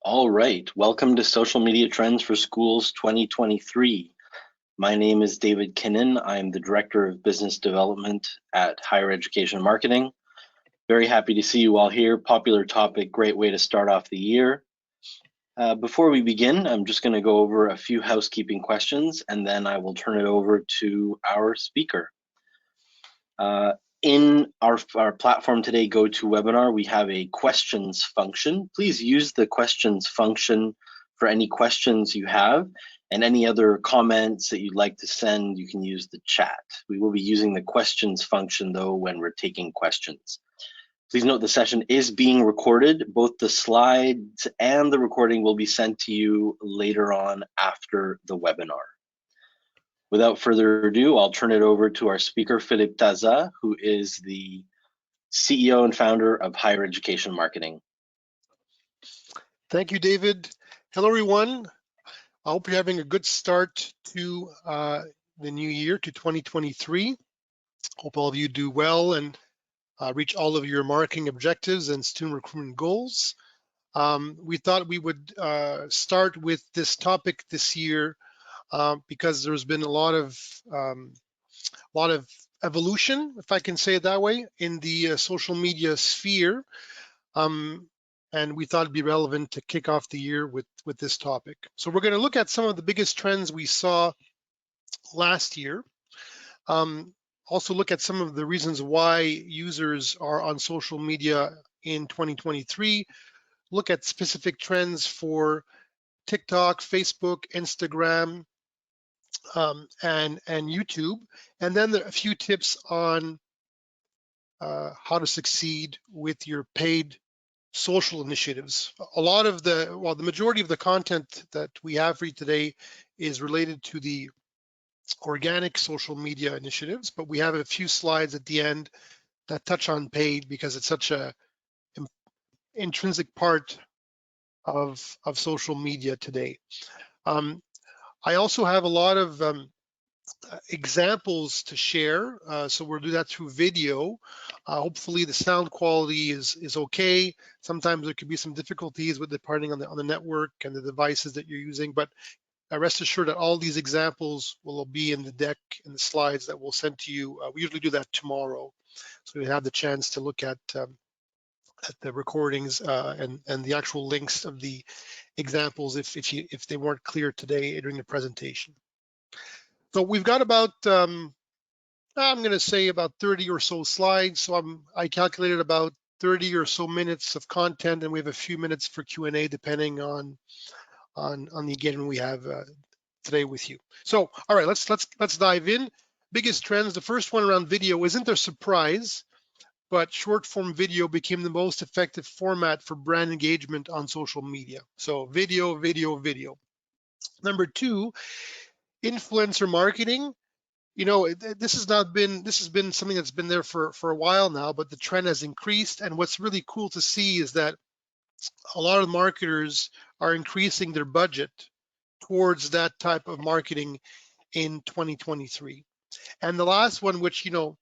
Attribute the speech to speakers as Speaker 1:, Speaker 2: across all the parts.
Speaker 1: All right, welcome to Social Media Trends for Schools 2023. My name is David Kinnan. I'm the Director of Business Development at Higher Education Marketing. Very happy to see you all here. Popular topic, great way to start off the year. Before we begin, I'm just going to go over a few housekeeping questions and then I will turn it over to our speaker. In our platform today, GoToWebinar, we have a questions function. Please use the questions function for any questions you have, and any other comments that you'd like to send, you can use the chat. We will be using the questions function though when we're taking questions. Please note the session is being recorded. Both the slides and the recording will be sent to you later on after the webinar. Without further ado, I'll turn it over to our speaker, Philippe Taza, who is the CEO and founder of Higher Education Marketing.
Speaker 2: Thank you, David. Hello, everyone. I hope you're having a good start to the new year, to 2023. Hope all of you do well and reach all of your marketing objectives and student recruitment goals. We thought we would start with this topic this year because there's been a lot of evolution, if I can say it that way, in the social media sphere. And we thought it'd be relevant to kick off the year with this topic. So we're going to look at some of the biggest trends we saw last year. Also look at some of the reasons why users are on social media in 2023. Look at specific trends for TikTok, Facebook, Instagram, and YouTube. And then a few tips on how to succeed with your paid social initiatives. The majority of the content that we have for you today is related to the organic social media initiatives, but we have a few slides at the end that touch on paid because it's such a intrinsic part of social media today. I also have a lot of examples to share, so we'll do that through video. Hopefully the sound quality is okay. Sometimes there could be some difficulties with depending on the network and the devices that you're using, but rest assured that all these examples will be in the deck and the slides that we'll send to you. We usually do that tomorrow, so you have the chance to look at the recordings and the actual links of the examples if they weren't clear today during the presentation. So we've got about, I'm going to say about 30 or so slides. So I calculated about 30 or so minutes of content, and we have a few minutes for Q&A depending on the engagement we have today with you. So, all right, let's dive in. Biggest trends. The first one around video isn't a surprise, but short form video became the most effective format for brand engagement on social media. So video, video, video. Number two, influencer marketing. You know, this has been something that's been there for a while now, but the trend has increased. And what's really cool to see is that a lot of marketers are increasing their budget towards that type of marketing in 2023. And the last one, which, you know,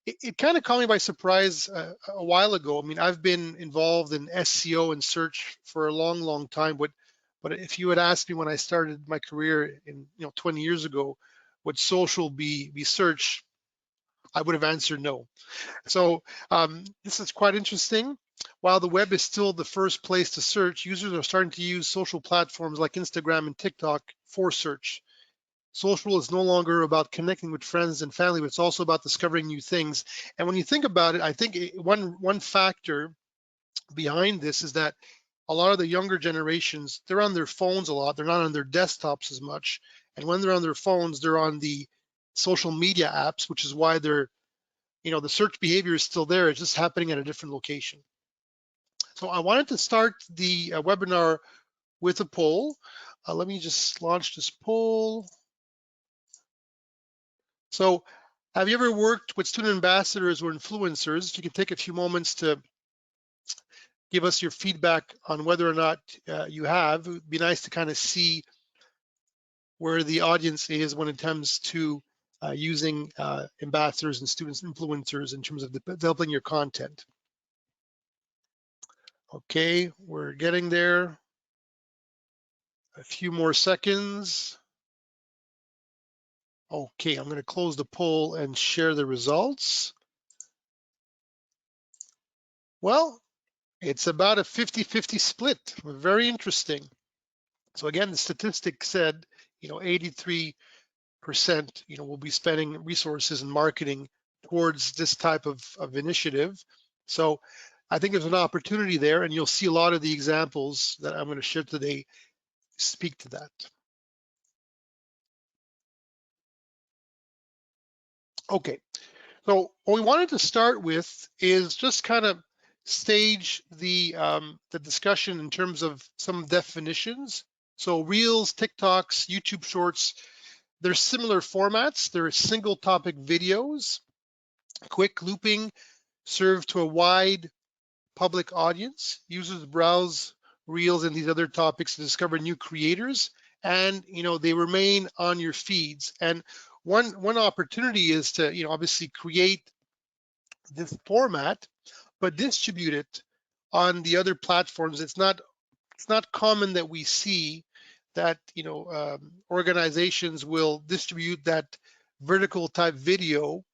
Speaker 2: it kind of caught me by surprise a while ago. I mean, I've been involved in SEO and search for a long, long time, but if you had asked me when I started my career in 20 years ago, would social be search, I would have answered no. So this is quite interesting. While the web is still the first place to search, users are starting to use social platforms like Instagram and TikTok for search. Social is no longer about connecting with friends and family, but it's also about discovering new things. And when you think about it, I think one factor behind this is that a lot of the younger generations, they're on their phones a lot. They're not on their desktops as much. And when they're on their phones, they're on the social media apps, which is why they're, the search behavior is still there. It's just happening at a different location. So I wanted to start the webinar with a poll. Let me just launch this poll. So have you ever worked with student ambassadors or influencers? If you could take a few moments to give us your feedback on whether or not you have. It would be nice to kind of see where the audience is when it comes to using ambassadors and students influencers in terms of developing your content. Okay, we're getting there. A few more seconds. Okay, I'm going to close the poll and share the results. Well, it's about a 50-50 split. Very interesting. So again, the statistic said, 83%, will be spending resources in marketing towards this type of initiative. So I think there's an opportunity there, and you'll see a lot of the examples that I'm going to share today speak to that. Okay, so what we wanted to start with is just kind of stage the discussion in terms of some definitions. So Reels, TikToks, YouTube Shorts, they're similar formats. They're single topic videos, quick looping, served to a wide public audience. Users browse Reels and these other topics to discover new creators, and they remain on your feeds. And one opportunity is to obviously create this format, but distribute it on the other platforms. It's not common that we see that organizations will distribute that vertical type video,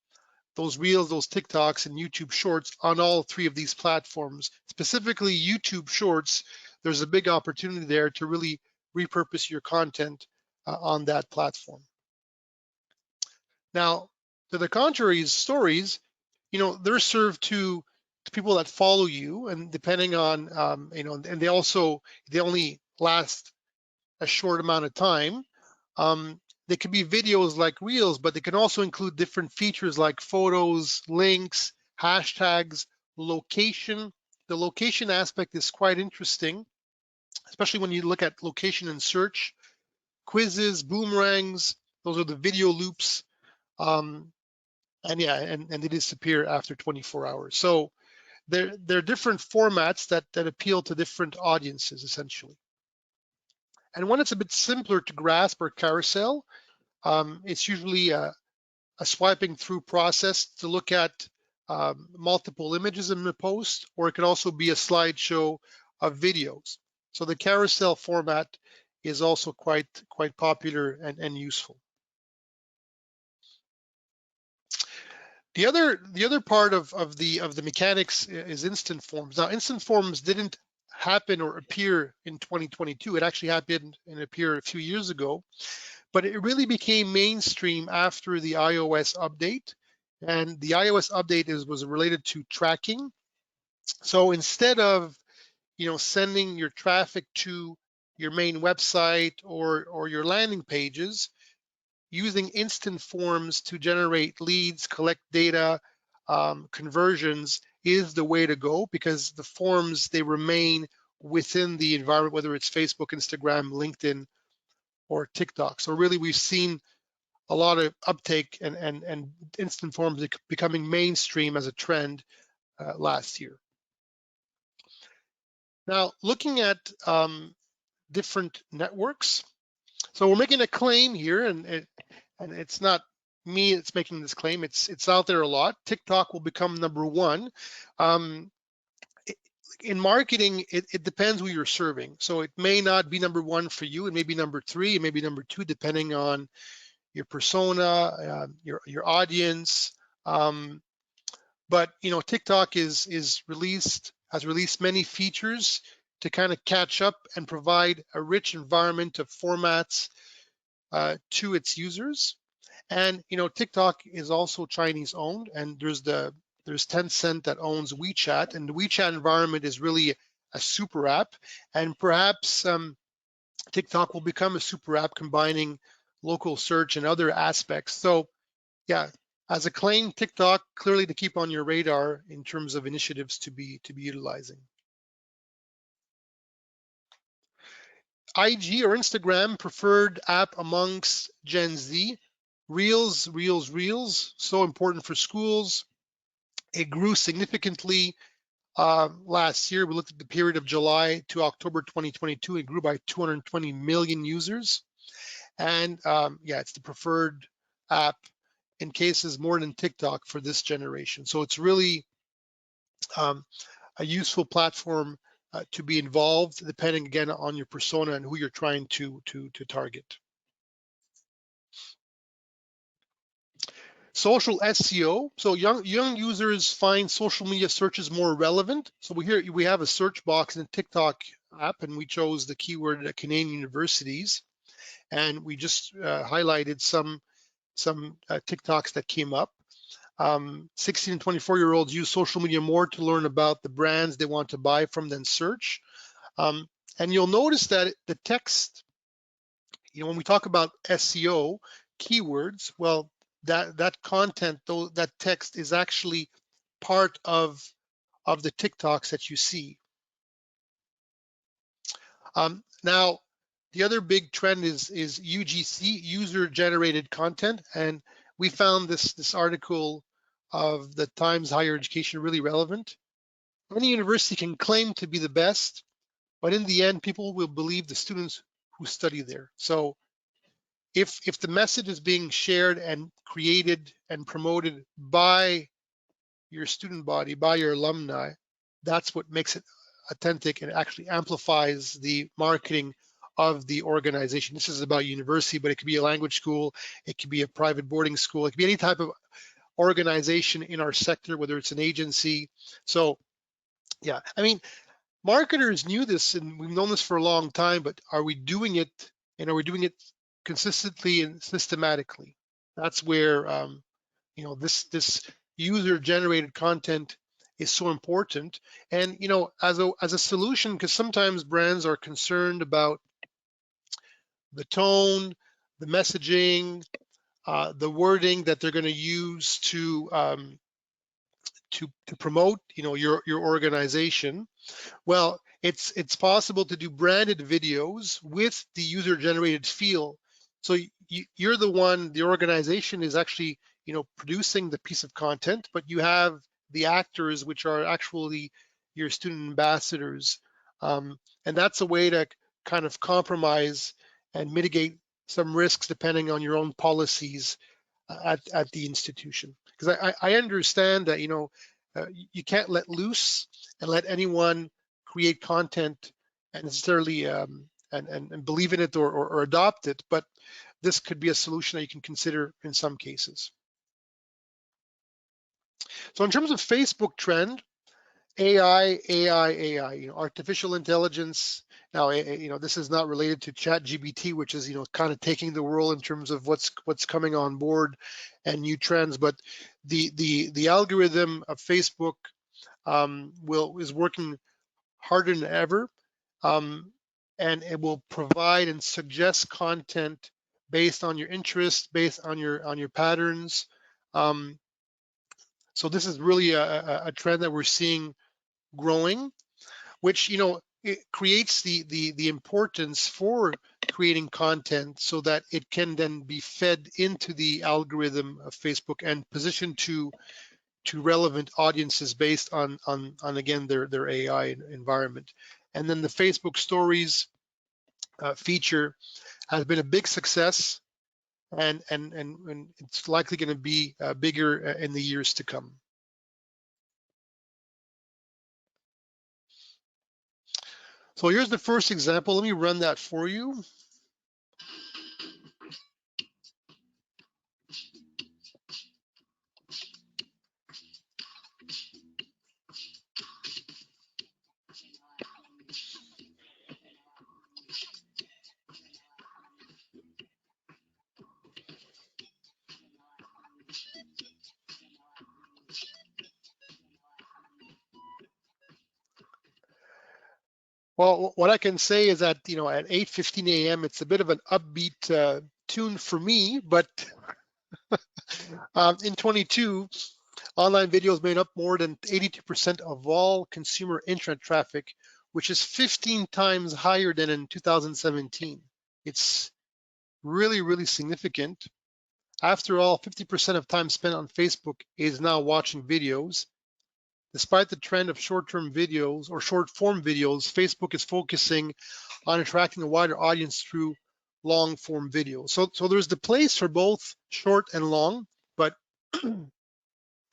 Speaker 2: those Reels, those TikToks, and YouTube Shorts on all three of these platforms. Specifically YouTube Shorts, there's a big opportunity there to really repurpose your content on that platform. Now, to the contrary, stories, they're served to people that follow you, and depending on, and they only last a short amount of time. They can be videos like Reels, but they can also include different features like photos, links, hashtags, location. The location aspect is quite interesting, especially when you look at location and search, quizzes, boomerangs. Those are the video loops. And they disappear after 24 hours. So there are different formats that appeal to different audiences, essentially. And when it's a bit simpler to grasp or carousel, it's usually a swiping through process to look at multiple images in the post, or it could also be a slideshow of videos. So the carousel format is also quite popular and useful. The other part of the mechanics is instant forms. Now, instant forms didn't happen or appear in 2022. It actually happened and appeared a few years ago, but it really became mainstream after the iOS update. And the iOS update was related to tracking. So instead of sending your traffic to your main website or your landing pages, using instant forms to generate leads, collect data, conversions is the way to go, because the forms, they remain within the environment, whether it's Facebook, Instagram, LinkedIn, or TikTok. So really, we've seen a lot of uptake and instant forms becoming mainstream as a trend last year. Now, looking at different networks. So we're making a claim here, and it's not me that's making this claim. It's out there a lot. TikTok will become #1. In marketing, it depends who you're serving. So it may not be #1 for you. It may be #3. It may be #2, depending on your persona, your audience. But TikTok has released many features to kind of catch up and provide a rich environment of formats to its users. And TikTok is also Chinese owned, and there's Tencent that owns WeChat, and the WeChat environment is really a super app, and perhaps TikTok will become a super app combining local search and other aspects. So yeah, as a claim, TikTok clearly to keep on your radar in terms of initiatives to be utilizing. IG or Instagram preferred app amongst Gen Z. Reels, so important for schools. It grew significantly last year. We looked at the period of July to October 2022. It grew by 220 million users. And it's the preferred app in cases more than TikTok for this generation. So it's really a useful platform to be involved, depending again on your persona and who you're trying to target. Social SEO. So young users find social media searches more relevant. So we have a search box in the TikTok app, and we chose the keyword Canadian universities, and we just highlighted some TikToks that came up. 16 and 24-year-olds use social media more to learn about the brands they want to buy from than search. And you'll notice that the text, when we talk about SEO keywords, well, that content, though, that text is actually part of the TikToks that you see. Now, the other big trend is UGC, user-generated content, and we found this article of the Times Higher Education really relevant. Any university can claim to be the best, but in the end, people will believe the students who study there. So if the message is being shared and created and promoted by your student body, by your alumni, that's what makes it authentic and actually amplifies the marketing of the organization. This is about university, but it could be a language school, it could be a private boarding school, it could be any type of organization in our sector, whether it's an agency. So yeah, I mean, marketers knew this and we've known this for a long time, but are we doing it, and are we doing it consistently and systematically? That's where this user-generated content is so important. And as a solution, because sometimes brands are concerned about the tone, the messaging, the wording that they're going to use to promote your organization. Well, it's possible to do branded videos with the user-generated feel. So you're the organization is actually producing the piece of content, but you have the actors, which are actually your student ambassadors, and that's a way to kind of compromise and mitigate some risks depending on your own policies at the institution. Because I understand that you can't let loose and let anyone create content and necessarily and believe in it or adopt it, but this could be a solution that you can consider in some cases. So in terms of Facebook trend, AI, artificial intelligence. Now, this is not related to ChatGPT, which is, kind of taking the world in terms of what's coming on board and new trends. But the algorithm of Facebook is working harder than ever, and it will provide and suggest content based on your interests, based on your patterns. So this is really a trend that we're seeing growing, which it creates the importance for creating content so that it can then be fed into the algorithm of Facebook and positioned to relevant audiences based on again their AI environment. And then the Facebook Stories feature has been a big success, and it's likely going to be bigger in the years to come. So here's the first example. Let me run that for you. Well, what I can say is that, at 8:15 a.m., it's a bit of an upbeat tune for me, but in 22, online videos made up more than 82% of all consumer internet traffic, which is 15 times higher than in 2017. It's really, really significant. After all, 50% of time spent on Facebook is now watching videos. Despite the trend of short-term videos or short-form videos, Facebook is focusing on attracting a wider audience through long-form videos. So there's the place for both short and long, but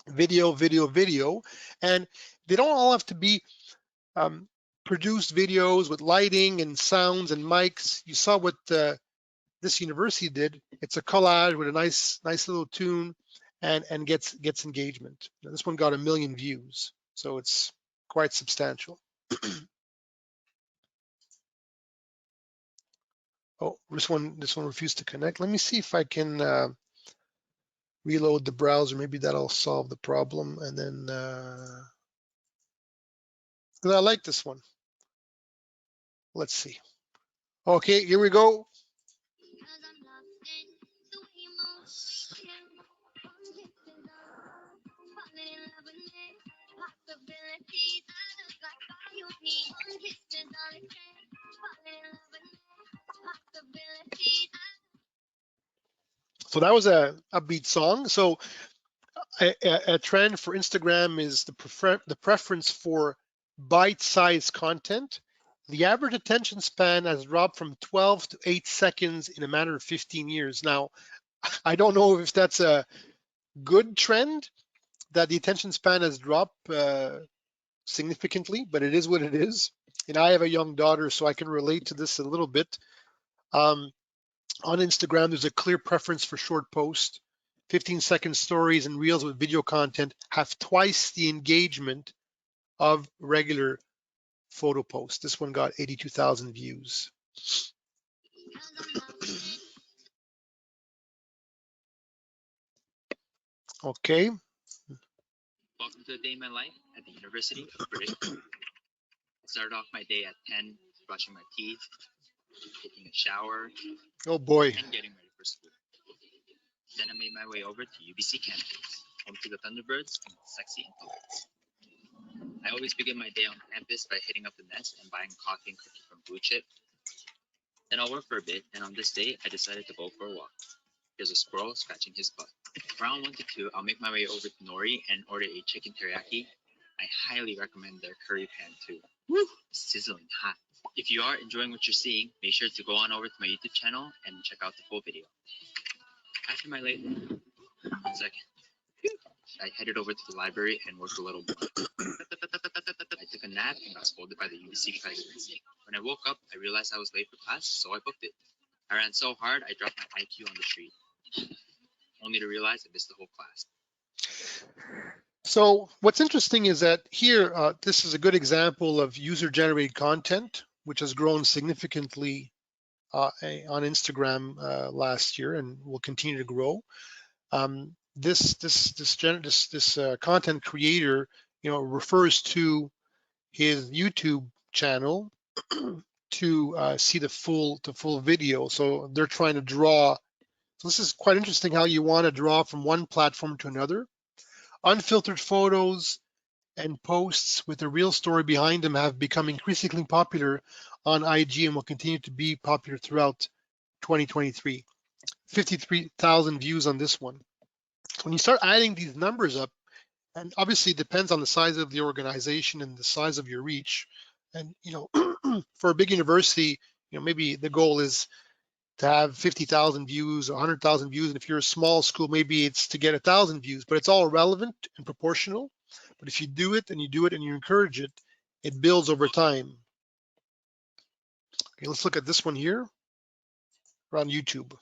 Speaker 2: video, and they don't all have to be produced videos with lighting and sounds and mics. You saw what this university did. It's a collage with a nice little tune, and gets engagement. Now, this one got 1 million views, so it's quite substantial. Oh, this one refused to connect. Let me see if I can reload the browser. Maybe that'll solve the problem. And then, because I like this one. Let's see. Okay, here we go. So that was a upbeat song. So a trend for Instagram is the preference for bite-sized content. The average attention span has dropped from 12 to 8 seconds in a matter of 15 years. Now, I don't know if that's a good trend that the attention span has dropped significantly, but it is what it is. And I have a young daughter, so I can relate to this a little bit. On Instagram, there's a clear preference for short posts. 15-second stories and reels with video content have twice the engagement of regular photo posts. This one got 82,000 views. Okay.
Speaker 3: Welcome to a day in my life at the University of British Columbia. I started off my day at 10, brushing my teeth, taking a shower,
Speaker 2: Oh boy.
Speaker 3: and getting ready for school. Then I made my way over to UBC campus, home to the Thunderbirds and sexy intellects. I always begin my day on campus by hitting up the nest and buying coffee and cookie from Blue Chip. Then I'll work for a bit, and on this day, I decided to go for a walk. There's a squirrel scratching his butt. Around 1 to 2, I'll make my way over to Nori and order a chicken teriyaki. I highly recommend their curry pan too. Woo! Sizzling hot. If you are enjoying what you're seeing, make sure to go on over to my YouTube channel and check out the full video. After my late... 1 second. I headed over to the library and worked a little more. I took a nap and got scolded by the UBC president. When I woke up, I realized I was late for class, so I booked it. I ran so hard, I dropped my IQ on the street, only to realize I missed the whole class.
Speaker 2: So what's interesting is that here, this is a good example of user-generated content, which has grown significantly on Instagram last year and will continue to grow. This content creator, refers to his YouTube channel to see the full video. So they're trying to draw. So this is quite interesting how you want to draw from one platform to another. Unfiltered photos and posts with a real story behind them have become increasingly popular on IG and will continue to be popular throughout 2023. 53,000 views on this one. So when you start adding these numbers up, and obviously it depends on the size of the organization and the size of your reach. And for a big university, maybe the goal is to have 50,000 views, 100,000 views. And if you're a small school, maybe it's to get 1,000 views, but it's all relevant and proportional. But if you do it and you encourage it, it builds over time. Okay, let's look at this one here. We're on YouTube.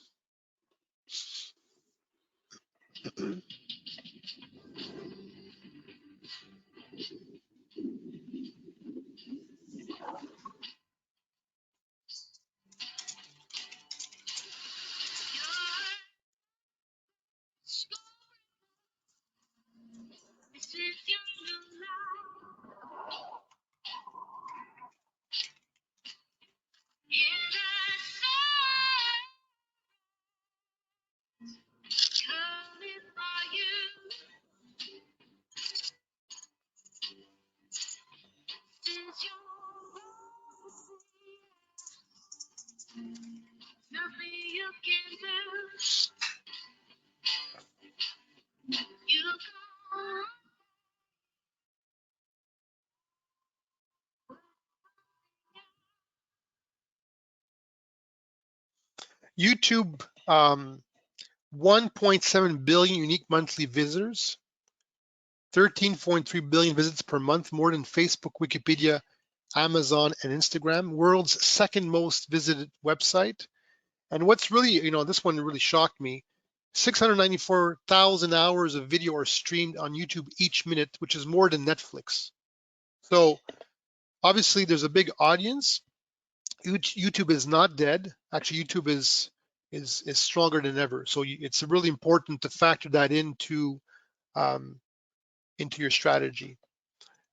Speaker 2: YouTube, 1.7 billion unique monthly visitors, 13.3 billion visits per month, more than Facebook, Wikipedia, Amazon, and Instagram. World's second most visited website. And what's really, this one really shocked me. 694,000 hours of video are streamed on YouTube each minute, which is more than Netflix. So obviously there's a big audience. YouTube is not dead. Actually, YouTube is stronger than ever. So it's really important to factor that into your strategy.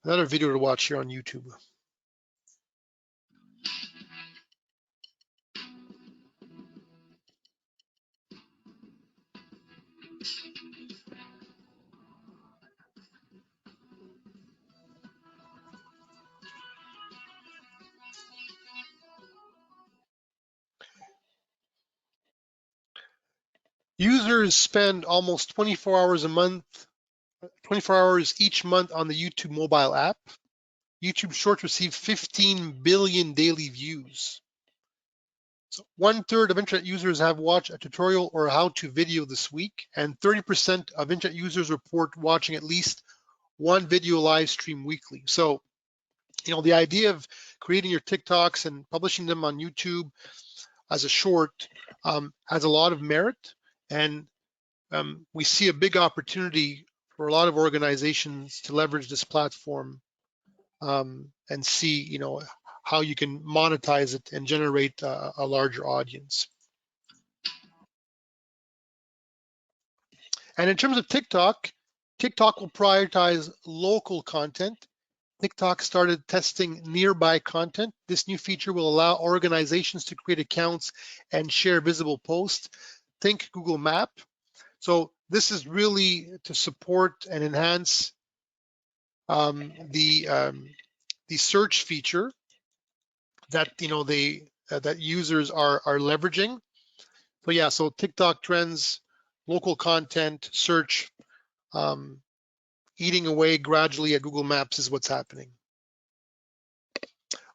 Speaker 2: Another video to watch here on YouTube. Users spend almost 24 hours a month, 24 hours each month on the YouTube mobile app. YouTube Shorts receive 15 billion daily views. So 1/3 of internet users have watched a tutorial or how-to video this week, and 30% of internet users report watching at least one video live stream weekly. So, the idea of creating your TikToks and publishing them on YouTube as a short has a lot of merit, and we see a big opportunity for a lot of organizations to leverage this platform and see, how you can monetize it and generate a larger audience. And in terms of TikTok, TikTok will prioritize local content. TikTok started testing nearby content. This new feature will allow organizations to create accounts and share visible posts. Think Google Map. So this is really to support and enhance the search feature that that users are leveraging. So yeah, so TikTok trends, local content, search, eating away gradually at Google Maps is what's happening.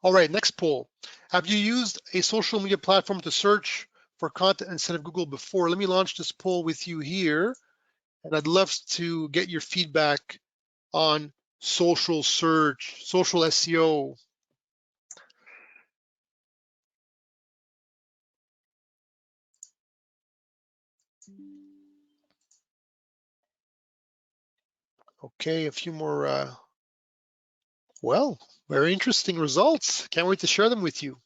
Speaker 2: All right, next poll. Have you used a social media platform to search for content instead of Google before? Let me launch this poll with you here, and I'd love to get your feedback on social search, social SEO. Okay, a few more, well, very interesting results. Can't wait to share them with you.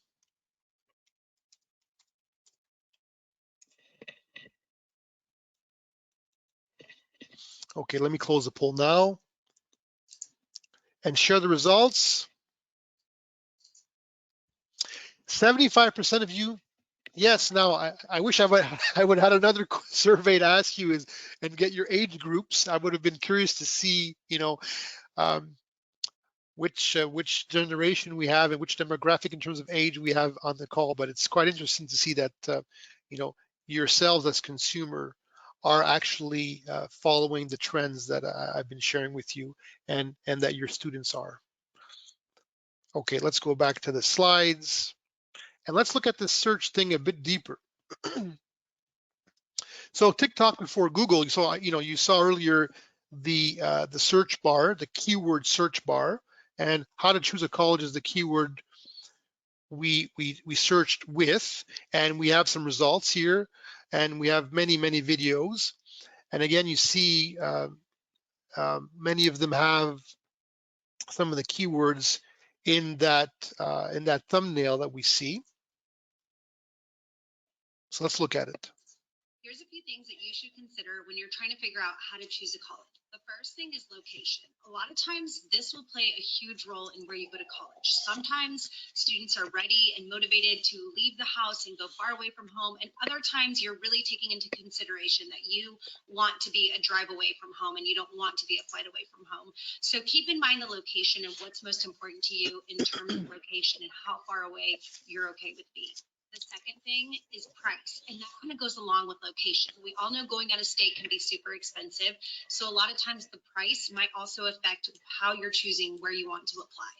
Speaker 2: Okay, let me close the poll now and share the results. 75% of you, yes. Now, I wish I would have had another survey to ask you and get your age groups. I would have been curious to see, which generation we have and which demographic in terms of age we have on the call. But it's quite interesting to see that, yourselves as consumer are actually following the trends that I've been sharing with you, and that your students are. Okay, let's go back to the slides and let's look at this search thing a bit deeper. So TikTok before Google, so you saw earlier the search bar, the keyword search bar, and how to choose a college is the keyword we searched with, and we have some results here, and we have many videos, and again you see many of them have some of the keywords in that thumbnail that we see. So let's look at it.
Speaker 4: Here's a few things that you should consider when you're trying to figure out how to choose a college. The first thing is location. A lot of times this will play a huge role in where you go to college. Sometimes students are ready and motivated to leave the house and go far away from home, and other times you're really taking into consideration that you want to be a drive away from home and you don't want to be a flight away from home. So keep in mind the location and what's most important to you in terms of location and how far away you're okay with being. The second thing is price, and that kind of goes along with location. We all know going out of state can be super expensive, so a lot of times the price might also affect how you're choosing where you want to apply.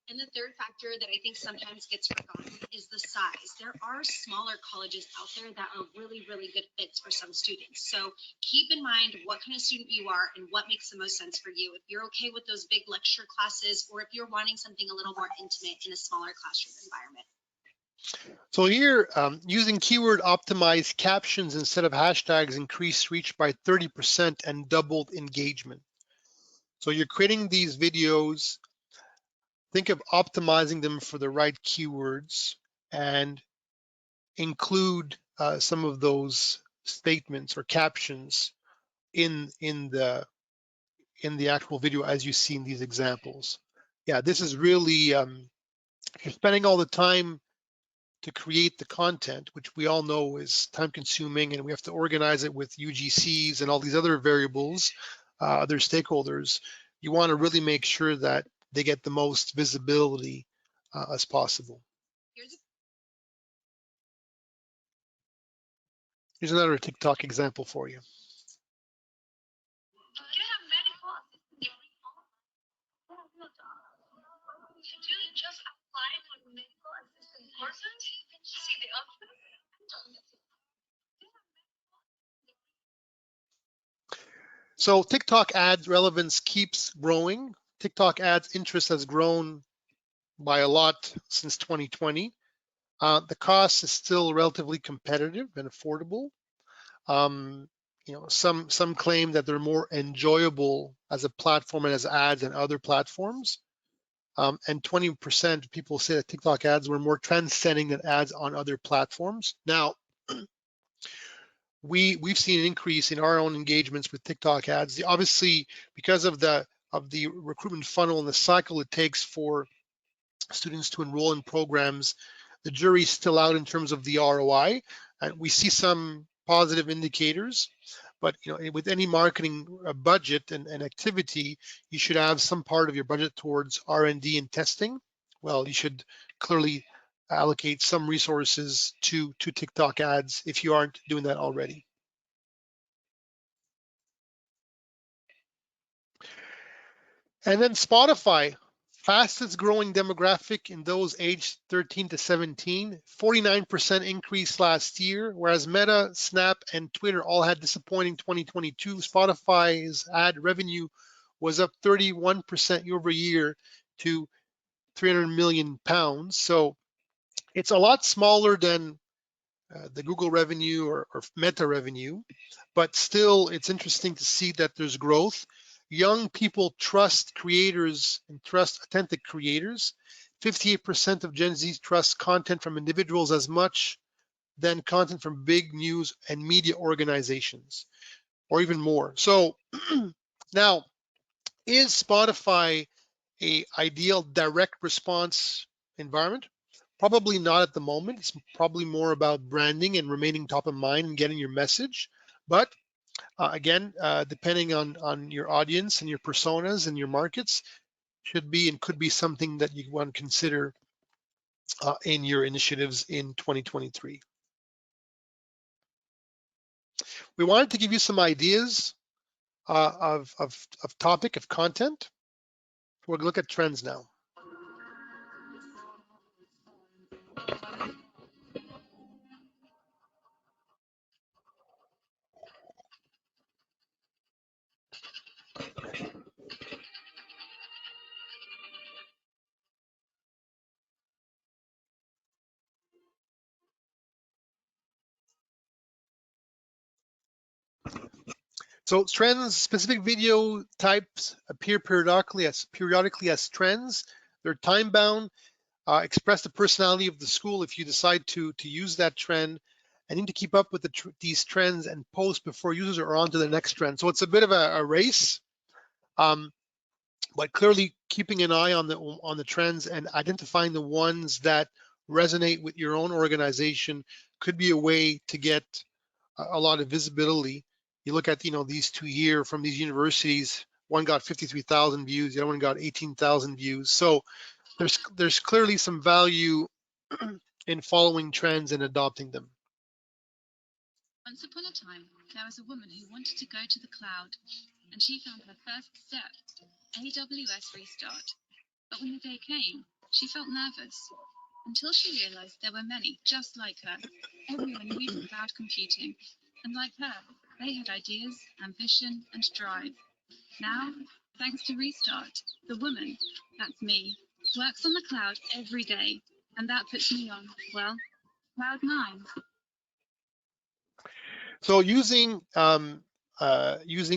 Speaker 4: And the third factor that I think sometimes gets forgotten is the size. There are smaller colleges out there that are really, really good fits for some students. So keep in mind what kind of student you are and what makes the most sense for you. If you're okay with those big lecture classes, or if you're wanting something a little more intimate in a smaller classroom environment.
Speaker 2: So here, using keyword optimized captions instead of hashtags increased reach by 30% and doubled engagement. So you're creating these videos, think of optimizing them for the right keywords and include some of those statements or captions in the actual video as you see in these examples. Yeah, this is really, if you're spending all the time to create the content, which we all know is time consuming, and we have to organize it with UGCs and all these other variables, other stakeholders, you want to really make sure that they get the most visibility as possible. Here's another TikTok example for you. So TikTok ads relevance keeps growing. TikTok ads interest has grown by a lot since 2020. The cost is still relatively competitive and affordable. Some claim that they're more enjoyable as a platform and as ads than other platforms. And 20% of people say that TikTok ads were more trend-setting than ads on other platforms. Now, we've seen an increase in our own engagements with TikTok ads. Obviously, because of the recruitment funnel and the cycle it takes for students to enroll in programs, the jury's still out in terms of the ROI. And we see some positive indicators, but with any marketing budget and activity, you should have some part of your budget towards R&D and testing. Well, you should clearly allocate some resources to TikTok ads if you aren't doing that already. And then Spotify, fastest growing demographic in those aged 13 to 17, 49% increase last year, whereas Meta, Snap, and Twitter all had disappointing 2022. Spotify's ad revenue was up 31% year over year to £300 million. So it's a lot smaller than the Google revenue or Meta revenue, but still it's interesting to see that there's growth. Young people trust creators and trust authentic creators. 58% of Gen Z trust content from individuals as much than content from big news and media organizations, or even more. So now, is Spotify a ideal direct response environment? Probably not at the moment. It's probably more about branding and remaining top of mind and getting your message. But again, depending on your audience and your personas and your markets, should be and could be something that you want to consider in your initiatives in 2023. We wanted to give you some ideas of topic, of content. We're gonna look at trends now. So trends, specific video types appear periodically as trends. They're time bound, express the personality of the school if you decide to use that trend, and need to keep up with these trends and post before users are on to the next trend. So it's a bit of a race, but clearly keeping an eye on the trends and identifying the ones that resonate with your own organization could be a way to get a lot of visibility. You look at these two here from these universities, one got 53,000 views, the other one got 18,000 views. So there's clearly some value in following trends and adopting them.
Speaker 5: Once upon a time, there was a woman who wanted to go to the cloud, and she found her first step, AWS Restart. But when the day came, She felt nervous until she realized there were many just like her. Everyone used cloud computing, and like her, they had ideas, ambition, and drive. Now, thanks to Restart, the woman, that's me, works on the cloud every day, and that puts me on, well, cloud 9.
Speaker 2: So using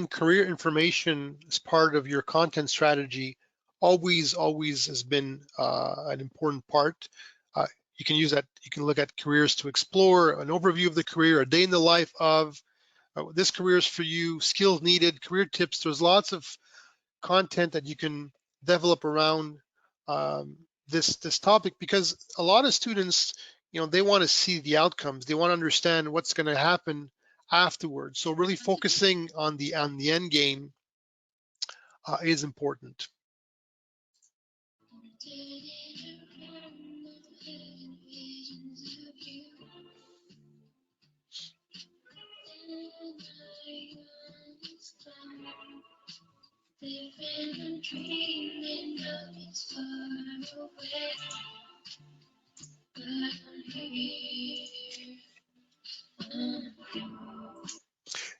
Speaker 2: career information as part of your content strategy always has been an important part. You can use that. You can look at careers to explore, an overview of the career, a day in the life of this career is for you, skills needed, career tips. There's lots of content that you can develop around this topic, because a lot of students, they want to see the outcomes. They want to understand what's going to happen afterwards. So really focusing on the end game is important.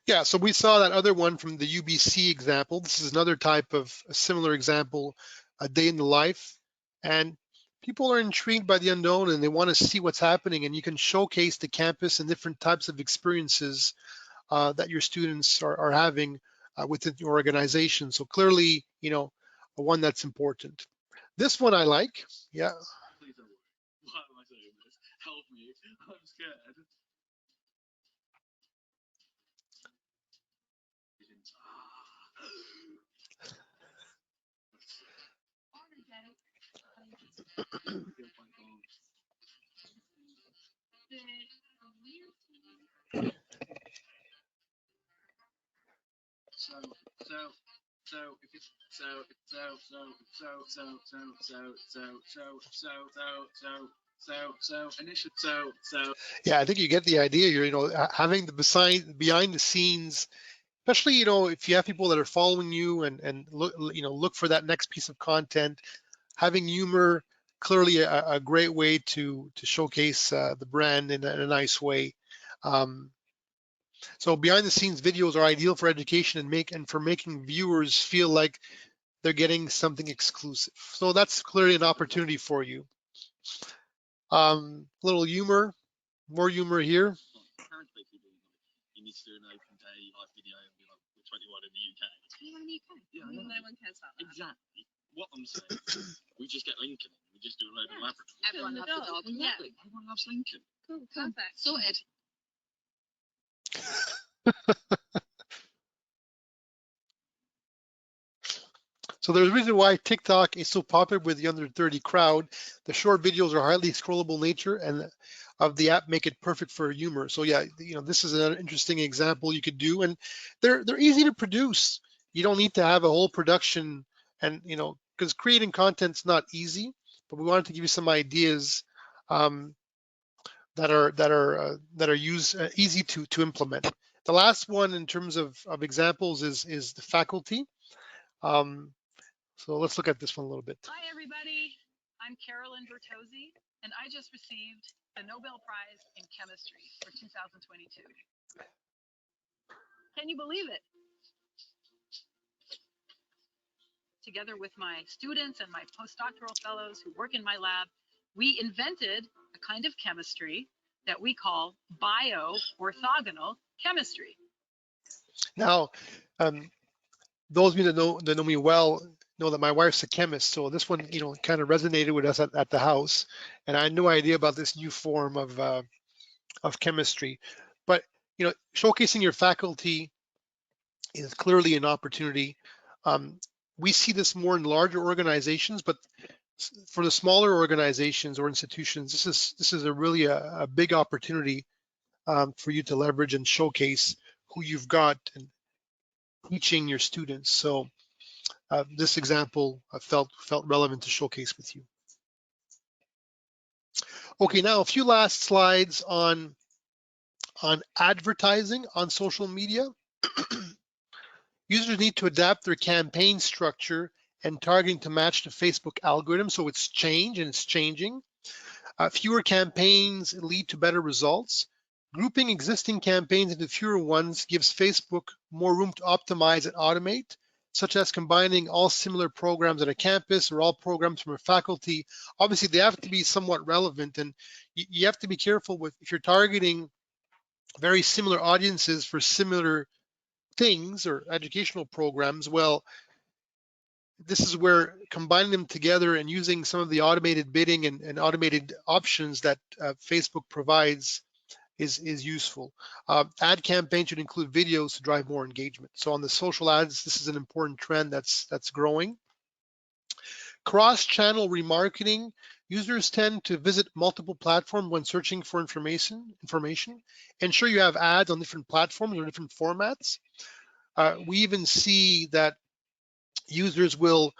Speaker 2: Yeah, so we saw that other one from the UBC example. This is another type of a similar example, a day in the life. And people are intrigued by the unknown and they want to see what's happening, and you can showcase the campus and different types of experiences that your students are having within your organization. So clearly, one that's important. This one I like, yeah.
Speaker 6: Please don't worry. Why am I saying this? Help me. I'm scared.
Speaker 2: Yeah, I think you get the idea. Having the behind the scenes, especially if you have people that are following you and look for that next piece of content. Having humor, clearly a great way to showcase the brand in a nice way. So behind the scenes videos are ideal for education and for making viewers feel like they're getting something exclusive. So that's clearly an opportunity for you. Little humor, more humor here.
Speaker 6: Parents basically being like, you need to do an open day like video and be like, we're 21 in the UK.
Speaker 5: 21 in the UK?
Speaker 6: Yeah,
Speaker 5: no one cares about that.
Speaker 6: Exactly. What I'm saying is, we just get Lincoln. We just do a load of laboratory.
Speaker 5: Everyone loves the dog.
Speaker 6: Exactly. Yeah. Everyone loves Lincoln.
Speaker 5: Cool, perfect. Sorted.
Speaker 2: So there's a reason why TikTok is so popular with the under 30 crowd. The short videos are highly scrollable nature and of the app make it perfect for humor. So yeah, this is an interesting example you could do, and they're easy to produce. You don't need to have a whole production, and because creating content's not easy, but we wanted to give you some ideas that are easy to implement. The last one in terms of examples is the faculty. So let's look at this one a little bit.
Speaker 7: Hi, everybody. I'm Carolyn Bertozzi, and I just received the Nobel Prize in Chemistry for 2022. Can you believe it? Together with my students and my postdoctoral fellows who work in my lab, we invented a kind of chemistry that we call bio-orthogonal chemistry.
Speaker 2: Now, those of you that know me well know that my wife's a chemist, so this one, kind of resonated with us at the house, and I had no idea about this new form of chemistry. But showcasing your faculty is clearly an opportunity. We see this more in larger organizations, but for the smaller organizations or institutions, this is really a big opportunity for you to leverage and showcase who you've got and teaching your students. So this example felt relevant to showcase with you. Okay, now a few last slides on advertising on social media. Users need to adapt their campaign structure and targeting to match the Facebook algorithm. So it's changed and it's changing. Fewer campaigns lead to better results. Grouping existing campaigns into fewer ones gives Facebook more room to optimize and automate, such as combining all similar programs at a campus or all programs from a faculty. Obviously, they have to be somewhat relevant, and you have to be careful with if you're targeting very similar audiences for similar things or educational programs. Well, this is where combining them together and using some of the automated bidding and automated options that Facebook provides is useful. Ad campaigns should include videos to drive more engagement. So on the social ads, this is an important trend that's growing. Cross-channel remarketing. Users tend to visit multiple platforms when searching for information. Ensure you have ads on different platforms or different formats. We even see that users will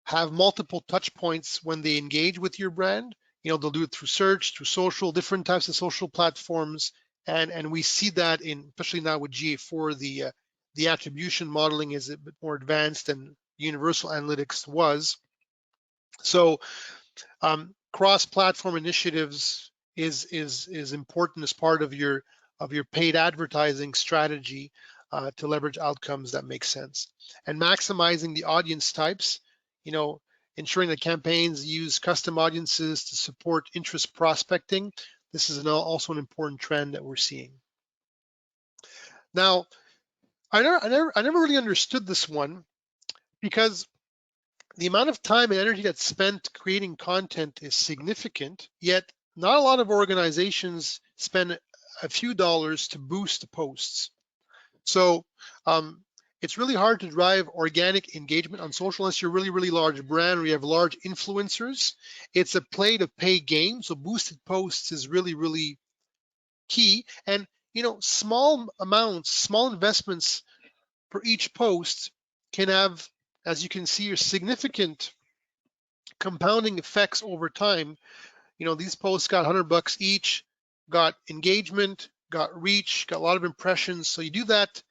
Speaker 2: have multiple touch points when they engage with your brand. You know, they'll do it through search, through social, different types of social platforms. And we see that in, especially now with GA4, the attribution modeling is a bit more advanced than Universal Analytics was. So cross-platform initiatives is important as part of your paid advertising strategy to leverage outcomes that make sense. And maximizing the audience types, you know, ensuring that campaigns use custom audiences to support interest prospecting. This is also an important trend that we're seeing. Now, I never really understood this one, because the amount of time and energy that's spent creating content is significant, yet not a lot of organizations spend a few dollars to boost the posts. So it's really hard to drive organic engagement on social unless you're a really, really large brand or you have large influencers. It's a play to pay game. So boosted posts is really, really key. And, you know, small amounts, small investments for each post can have, as you can see, significant compounding effects over time. You know, these posts got $100 each, got engagement, got reach, got a lot of impressions. So you do that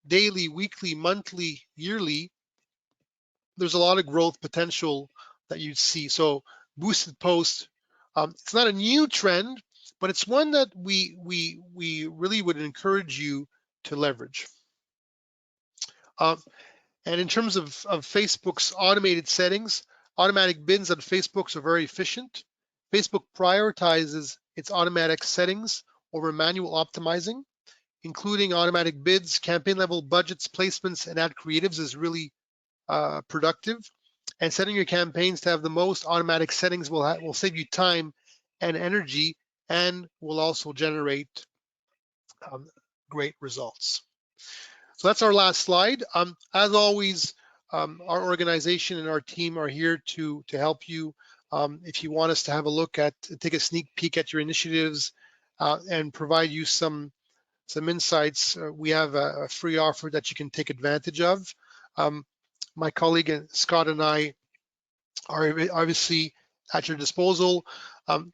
Speaker 2: daily, weekly, monthly, yearly, there's a lot of growth potential that you see. So boosted posts, it's not a new trend, but it's one that we really would encourage you to leverage. And in terms of Facebook's automated settings, automatic bids on Facebook's are very efficient. Facebook prioritizes its automatic settings over manual optimizing. Including automatic bids, campaign level budgets, placements, and ad creatives is really productive. And setting your campaigns to have the most automatic settings will save you time and energy, and will also generate great results. So that's our last slide. As always, our organization and our team are here to help you. If you want us to have a look at, take a sneak peek at your initiatives and provide you some insights, we have a free offer that you can take advantage of. My colleague Scott and I are obviously at your disposal.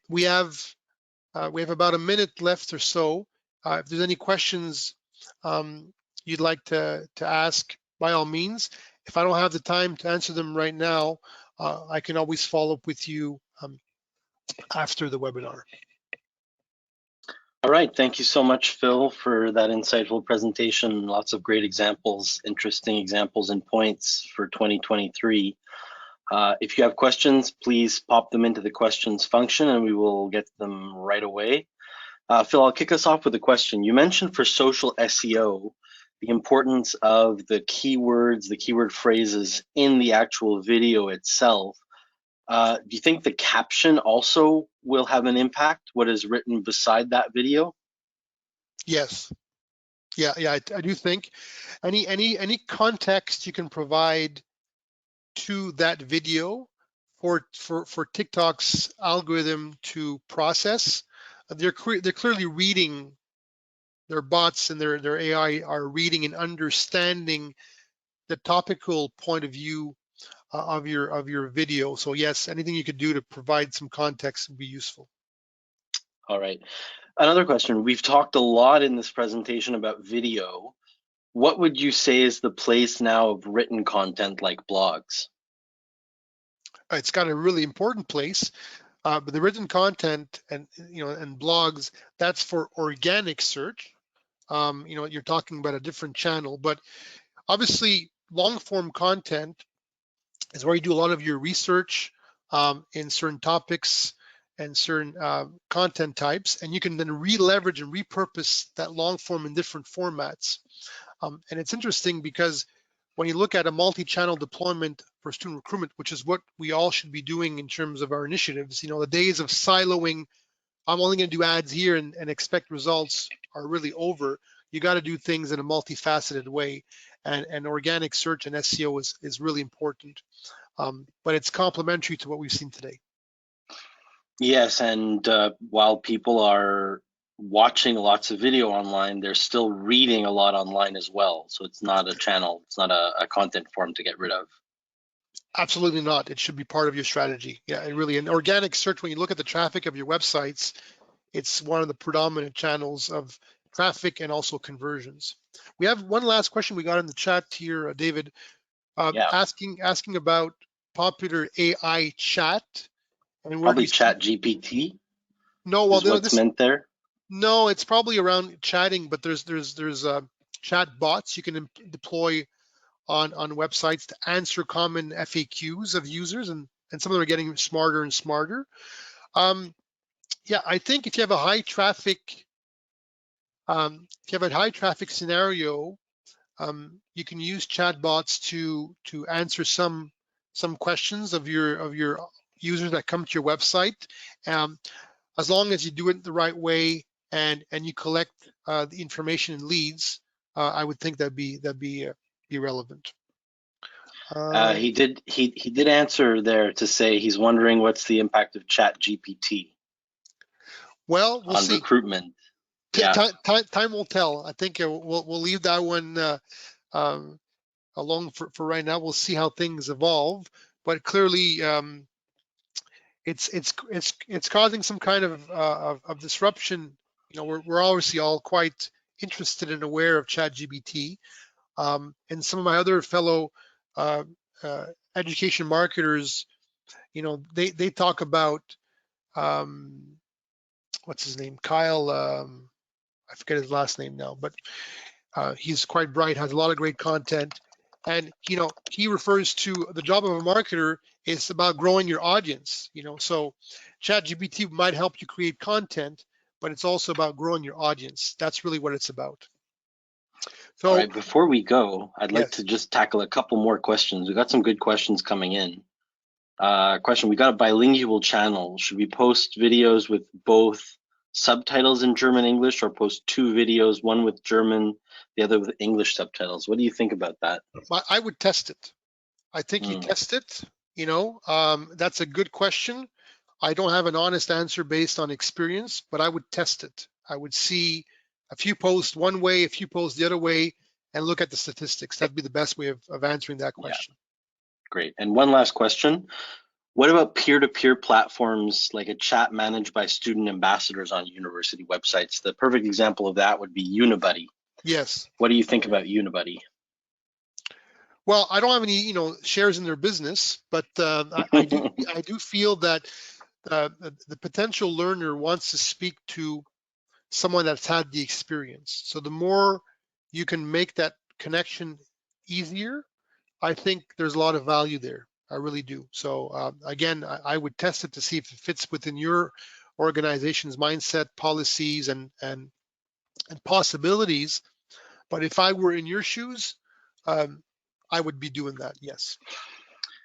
Speaker 2: We have about a minute left or so. If there's any questions you'd like to ask, by all means. If I don't have the time to answer them right now, I can always follow up with you after the webinar.
Speaker 1: All right, thank you so much, Phil, for that insightful presentation. Lots of great examples, interesting examples and points for 2023. If you have questions, please pop them into the questions function and we will get them right away. Phil, I'll kick us off with a question. You mentioned for social SEO, the importance of the keywords, the keyword phrases in the actual video itself. Do you think the caption also will have an impact, what is written beside that video?
Speaker 2: Yes. Yeah, I do think any context you can provide to that video for TikTok's algorithm to process, they're clearly reading, their bots and their AI are reading and understanding the topical point of view of your video. So yes, anything you could do to provide some context would be useful.
Speaker 1: All right. Another question. We've talked a lot in this presentation about video. What would you say is the place now of written content like blogs?
Speaker 2: It's got a really important place, but the written content and and blogs, that's for organic search. You're talking about a different channel, but obviously long form content is where you do a lot of your research in certain topics and certain content types, and you can then re-leverage and repurpose that long form in different formats. And it's interesting because when you look at a multi-channel deployment for student recruitment, which is what we all should be doing in terms of our initiatives, the days of siloing, I'm only going to do ads here and expect results are really over. You got to do things in a multifaceted way, and organic search and SEO is really important. But it's complementary to what we've seen today.
Speaker 1: Yes, and while people are watching lots of video online, they're still reading a lot online as well. So it's not a channel, it's not a content form to get rid of.
Speaker 2: Absolutely not. It should be part of your strategy. Yeah, it really. And organic search, when you look at the traffic of your websites, it's one of the predominant channels of traffic and also conversions. We have one last question we got in the chat here, David,
Speaker 1: Yeah,
Speaker 2: asking about popular AI chat and where do
Speaker 1: probably
Speaker 2: you see?
Speaker 1: Chat GPT
Speaker 2: No, well,
Speaker 1: is what's meant there.
Speaker 2: no, it's probably around chatting, but there's chat bots you can deploy on websites to answer common FAQs of users, and some of them are getting smarter and smarter. Yeah, I think if you have a high traffic scenario, you can use chatbots to answer some questions of your users that come to your website, as long as you do it the right way and you collect the information and leads. I would think that'd be relevant.
Speaker 1: He did answer there to say he's wondering what's the impact of Chat GPT
Speaker 2: Well, we'll
Speaker 1: on
Speaker 2: see.
Speaker 1: recruitment. Yeah,
Speaker 2: Time will tell. I think we'll leave that one alone for right now. We'll see how things evolve, but clearly it's causing some kind of disruption. We're obviously all quite interested and aware of ChatGPT, and some of my other fellow uh, education marketers, they talk about what's his name, Kyle. I forget his last name now, but he's quite bright, has a lot of great content, and he refers to the job of a marketer is about growing your audience. So ChatGPT might help you create content, but it's also about growing your audience. That's really what it's about.
Speaker 1: all
Speaker 2: So
Speaker 1: right, before we go, I'd like to
Speaker 2: yes,
Speaker 1: just tackle a couple more questions. We got some good questions coming in. Question, we got a bilingual channel. Should we post videos with both subtitles in German English, or post two videos, one with German, the other with English subtitles? What do you think about that?
Speaker 2: I would test it. I think you
Speaker 1: Mm,
Speaker 2: test it. That's a good question. I don't have an honest answer based on experience, but I would test it. I would see a few posts one way, a few posts the other way, and look at the statistics. That'd be the best way of answering that
Speaker 1: yeah,
Speaker 2: question.
Speaker 1: great. And one last question. What about peer-to-peer platforms like a chat managed by student ambassadors on university websites? The perfect example of that would be Unibuddy.
Speaker 2: Yes.
Speaker 1: What do you think about Unibuddy?
Speaker 2: Well, I don't have any, shares in their business, but I do feel that the potential learner wants to speak to someone that's had the experience. So the more you can make that connection easier, I think there's a lot of value there. I really do. So again, I would test it to see if it fits within your organization's mindset, policies, and possibilities. But if I were in your shoes, um, I would be doing that. Yes.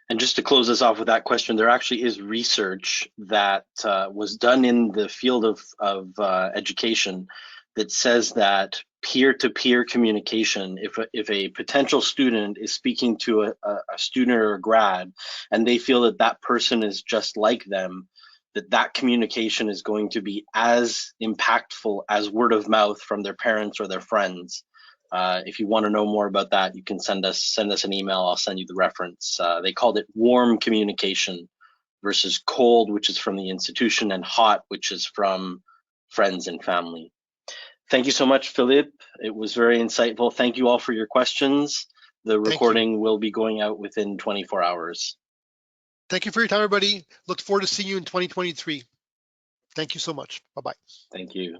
Speaker 1: And just to close us off with that question, there actually is research that was done in the field of education that says that peer-to-peer communication, if a potential student is speaking to a student or a grad, and they feel that that person is just like them, that communication is going to be as impactful as word of mouth from their parents or their friends. If you want to know more about that, you can send us an email. I'll send you the reference. They called it warm communication versus cold, which is from the institution, and hot, which is from friends and family. Thank you so much, Philippe. It was very insightful. Thank you all for your questions. The
Speaker 2: Thank you.
Speaker 1: recording will be going out within 24 hours.
Speaker 2: Thank you for your time, everybody. Look forward to seeing you in 2023. Thank you so much. Bye-bye.
Speaker 1: Thank you.